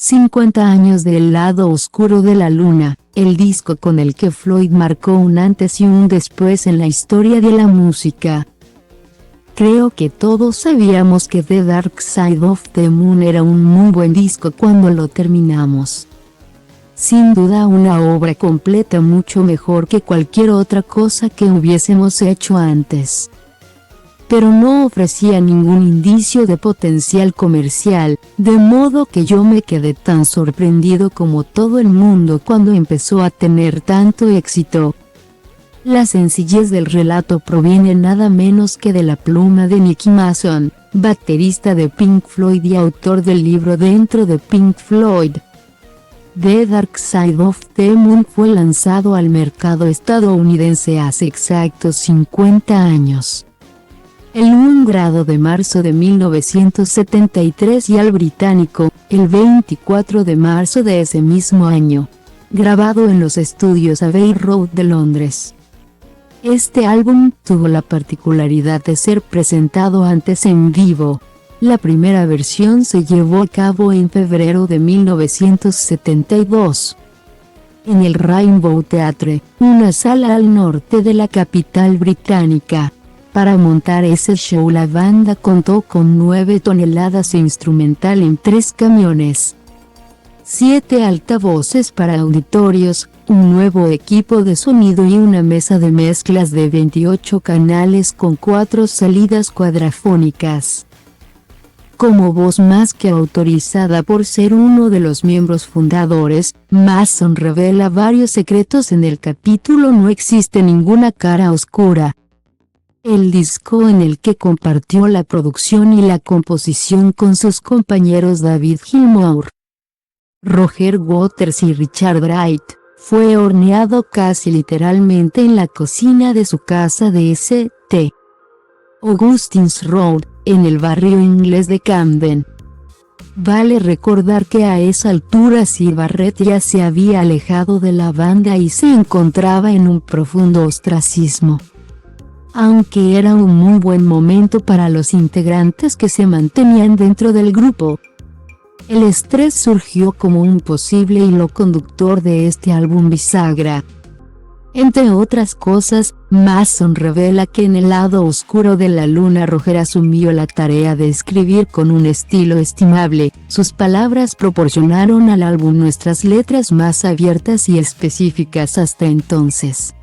50 años del lado oscuro de la luna, el disco con el que Floyd marcó un antes y un después en la historia de la música. Creo que todos sabíamos que The Dark Side of the Moon era un muy buen disco cuando lo terminamos. Sin duda una obra completa mucho mejor que cualquier otra cosa que hubiésemos hecho antes. Pero no ofrecía ningún indicio de potencial comercial, de modo que yo me quedé tan sorprendido como todo el mundo cuando empezó a tener tanto éxito. La sencillez del relato proviene nada menos que de la pluma de Nicky Mason, baterista de Pink Floyd y autor del libro Dentro de Pink Floyd. The Dark Side of the Moon fue lanzado al mercado estadounidense hace exactos 50 años. El 1 de marzo de 1973 y al británico, el 24 de marzo de ese mismo año. Grabado en los estudios Abbey Road de Londres. Este álbum tuvo la particularidad de ser presentado antes en vivo. La primera versión se llevó a cabo en febrero de 1972. En el Rainbow Theatre, una sala al norte de la capital británica. Para montar ese show la banda contó con 9 toneladas de instrumental en 3 camiones. 7 altavoces para auditorios, un nuevo equipo de sonido y una mesa de mezclas de 28 canales con 4 salidas cuadrafónicas. Como voz más que autorizada por ser uno de los miembros fundadores, Mason revela varios secretos en el capítulo No existe ninguna cara oscura. El disco en el que compartió la producción y la composición con sus compañeros David Gilmour, Roger Waters y Richard Wright, fue horneado casi literalmente en la cocina de su casa de St. Augustine's Road, en el barrio inglés de Camden. Vale recordar que a esa altura Syd Barrett ya se había alejado de la banda y se encontraba en un profundo ostracismo. Aunque era un muy buen momento para los integrantes que se mantenían dentro del grupo. El estrés surgió como un posible hilo conductor de este álbum bisagra. Entre otras cosas, Mason revela que en el lado oscuro de la luna Roger asumió la tarea de escribir con un estilo estimable. Sus palabras proporcionaron al álbum nuestras letras más abiertas y específicas hasta entonces.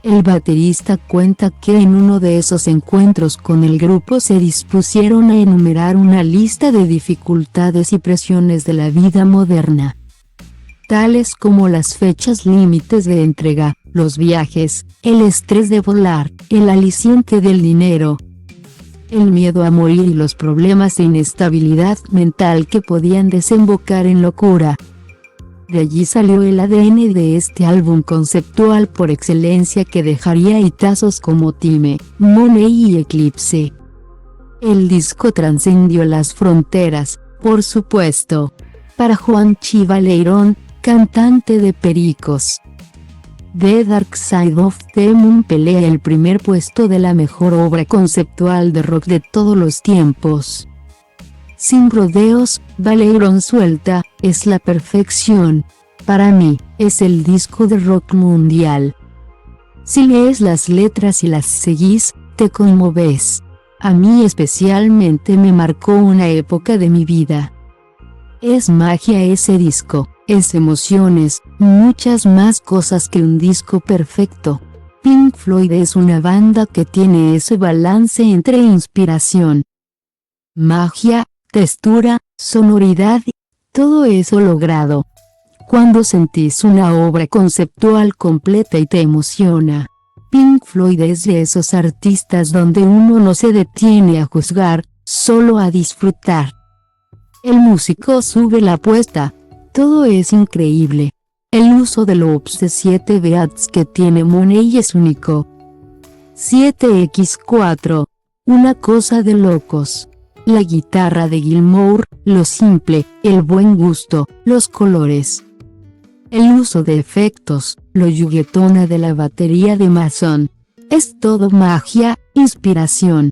El baterista cuenta que en uno de esos encuentros con el grupo se dispusieron a enumerar una lista de dificultades y presiones de la vida moderna, tales como las fechas límites de entrega, los viajes, el estrés de volar, el aliciente del dinero, el miedo a morir y los problemas de inestabilidad mental que podían desembocar en locura. De allí salió el ADN de este álbum conceptual por excelencia que dejaría hitazos como Time, Money y Eclipse. El disco trascendió las fronteras, por supuesto. Para Juanchi Baleirón, cantante de Pericos, The Dark Side of the Moon pelea el primer puesto de la mejor obra conceptual de rock de todos los tiempos. Sin rodeos, Baleirón suelta, es la perfección. Para mí, es el disco de rock mundial. Si lees las letras y las seguís, te conmoves. A mí especialmente me marcó una época de mi vida. Es magia ese disco, es emociones, muchas más cosas que un disco perfecto. Pink Floyd es una banda que tiene ese balance entre inspiración, magia, textura, sonoridad, todo eso logrado. Cuando sentís una obra conceptual completa y te emociona. Pink Floyd es de esos artistas donde uno no se detiene a juzgar, solo a disfrutar. El músico sube la apuesta, todo es increíble. El uso de loops de 7 beats que tiene Money es único. 7x4, una cosa de locos. La guitarra de Gilmour, lo simple, el buen gusto, los colores. El uso de efectos, lo juguetona de la batería de Mason. Es todo magia, inspiración.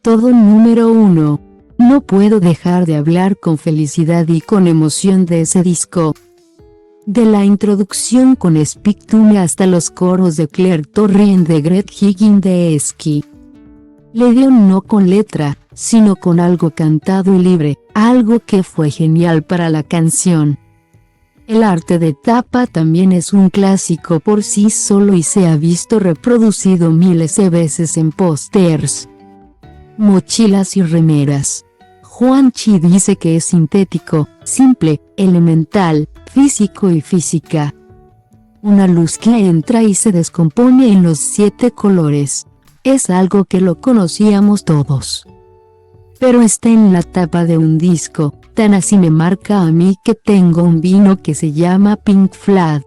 Todo número 1. no puedo dejar de hablar con felicidad y con emoción de ese disco. De la introducción con Speak to Me hasta los coros de Claire Torrien de Greg Higgin de Esqui. Le dio no con letra, sino con algo cantado y libre, algo que fue genial para la canción. El arte de tapa también es un clásico por sí solo y se ha visto reproducido miles de veces en pósters, mochilas y remeras. Juanchi dice que es sintético, simple, elemental, físico y física. Una luz que entra y se descompone en los 7 colores. Es algo que lo conocíamos todos. Pero está en la tapa de un disco, tan así me marca a mí que tengo un vino que se llama Pink Floyd.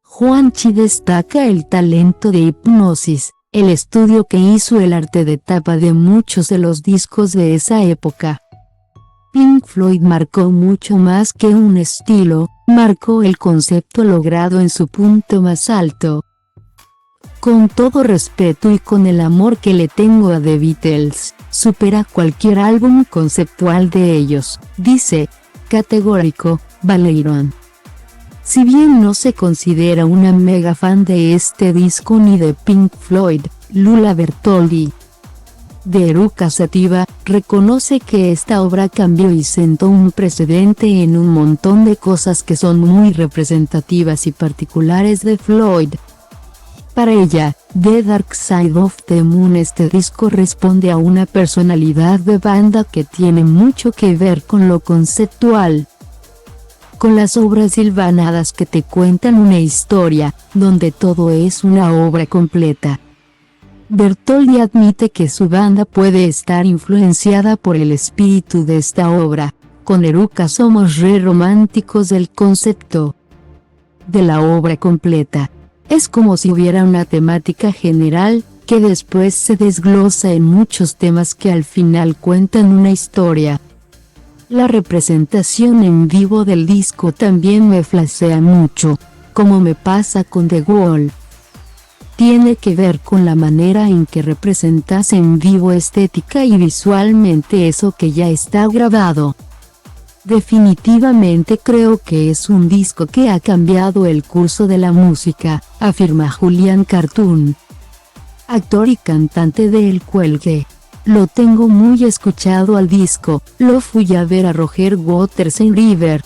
Juanchi destaca el talento de Hipnosis, el estudio que hizo el arte de tapa de muchos de los discos de esa época. Pink Floyd marcó mucho más que un estilo, marcó el concepto logrado en su punto más alto. Con todo respeto y con el amor que le tengo a The Beatles, supera cualquier álbum conceptual de ellos, dice, categórico, Valeyron. Si bien no se considera una mega fan de este disco ni de Pink Floyd, Lula Bertoldi, de Eruca Sativa, reconoce que esta obra cambió y sentó un precedente en un montón de cosas que son muy representativas y particulares de Floyd. Para ella, The Dark Side of the Moon, este disco responde a una personalidad de banda que tiene mucho que ver con lo conceptual. Con las obras hilvanadas que te cuentan una historia, donde todo es una obra completa. Bertoldi admite que su banda puede estar influenciada por el espíritu de esta obra. Con Eruca somos re románticos del concepto de la obra completa. Es como si hubiera una temática general, que después se desglosa en muchos temas que al final cuentan una historia. La representación en vivo del disco también me flashea mucho, como me pasa con The Wall. Tiene que ver con la manera en que representas en vivo estética y visualmente eso que ya está grabado. Definitivamente creo que es un disco que ha cambiado el curso de la música, afirma Julian Cartoon, actor y cantante de El Cuelgue. Lo tengo muy escuchado al disco, lo fui a ver a Roger Waters en River.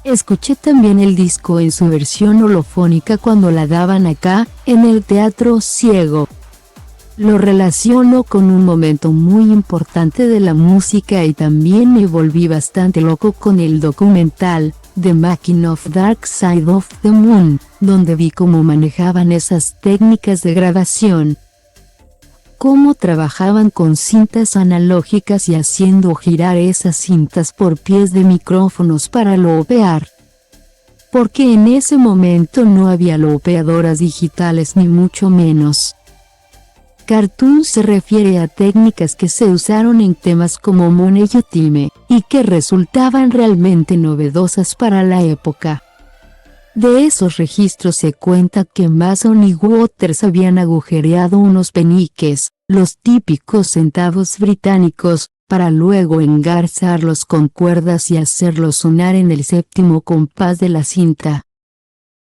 Escuché también el disco en su versión holofónica cuando la daban acá, en el Teatro Ciego. Lo relaciono con un momento muy importante de la música y también me volví bastante loco con el documental, The Making of Dark Side of the Moon, donde vi cómo manejaban esas técnicas de grabación. Cómo trabajaban con cintas analógicas y haciendo girar esas cintas por pies de micrófonos para loopear. Porque en ese momento no había loopeadoras digitales ni mucho menos. Cartoon se refiere a técnicas que se usaron en temas como Money You Time, y que resultaban realmente novedosas para la época. De esos registros se cuenta que Mason y Waters habían agujereado unos peniques, los típicos centavos británicos, para luego engarzarlos con cuerdas y hacerlos sonar en el séptimo compás de la cinta.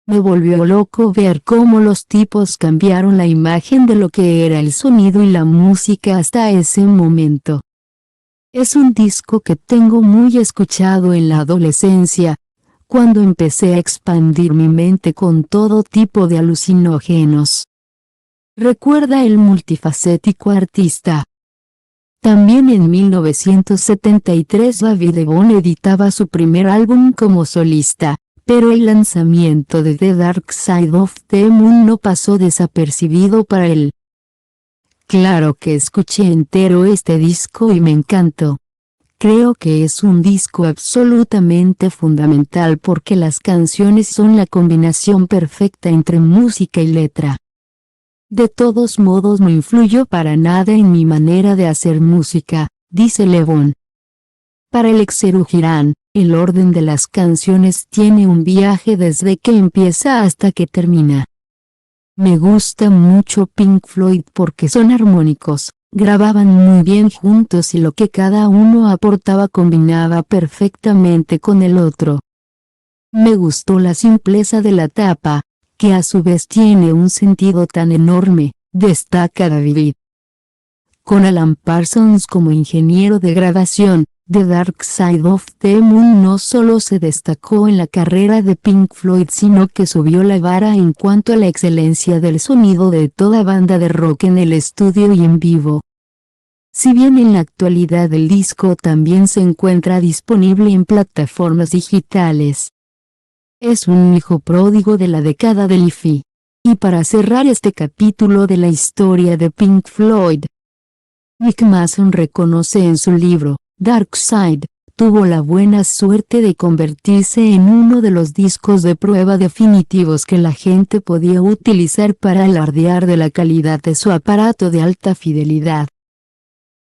Me volvió loco ver cómo los tipos cambiaron la imagen de lo que era el sonido y la música hasta ese momento. Es un disco que tengo muy escuchado en la adolescencia, cuando empecé a expandir mi mente con todo tipo de alucinógenos. Recuerda el multifacético artista. También en 1973 David Ebon editaba su primer álbum como solista. Pero el lanzamiento de The Dark Side of the Moon no pasó desapercibido para él. Claro que escuché entero este disco y me encantó. Creo que es un disco absolutamente fundamental porque las canciones son la combinación perfecta entre música y letra. De todos modos no influyó para nada en mi manera de hacer música, dice Levon. Para el Exeru Girán, el orden de las canciones tiene un viaje desde que empieza hasta que termina. Me gusta mucho Pink Floyd porque son armónicos, Grababan muy bien juntos y lo que cada uno aportaba combinaba perfectamente con el otro. Me gustó la simpleza de la tapa, que a su vez tiene un sentido tan enorme, destaca David. Con Alan Parsons como ingeniero de grabación, The Dark Side of the Moon no solo se destacó en la carrera de Pink Floyd sino que subió la vara en cuanto a la excelencia del sonido de toda banda de rock en el estudio y en vivo. Si bien en la actualidad el disco también se encuentra disponible en plataformas digitales, es un hijo pródigo de la década del hi-fi. Y para cerrar este capítulo de la historia de Pink Floyd, Nick Mason reconoce en su libro, Dark Side, tuvo la buena suerte de convertirse en uno de los discos de prueba definitivos que la gente podía utilizar para alardear de la calidad de su aparato de alta fidelidad.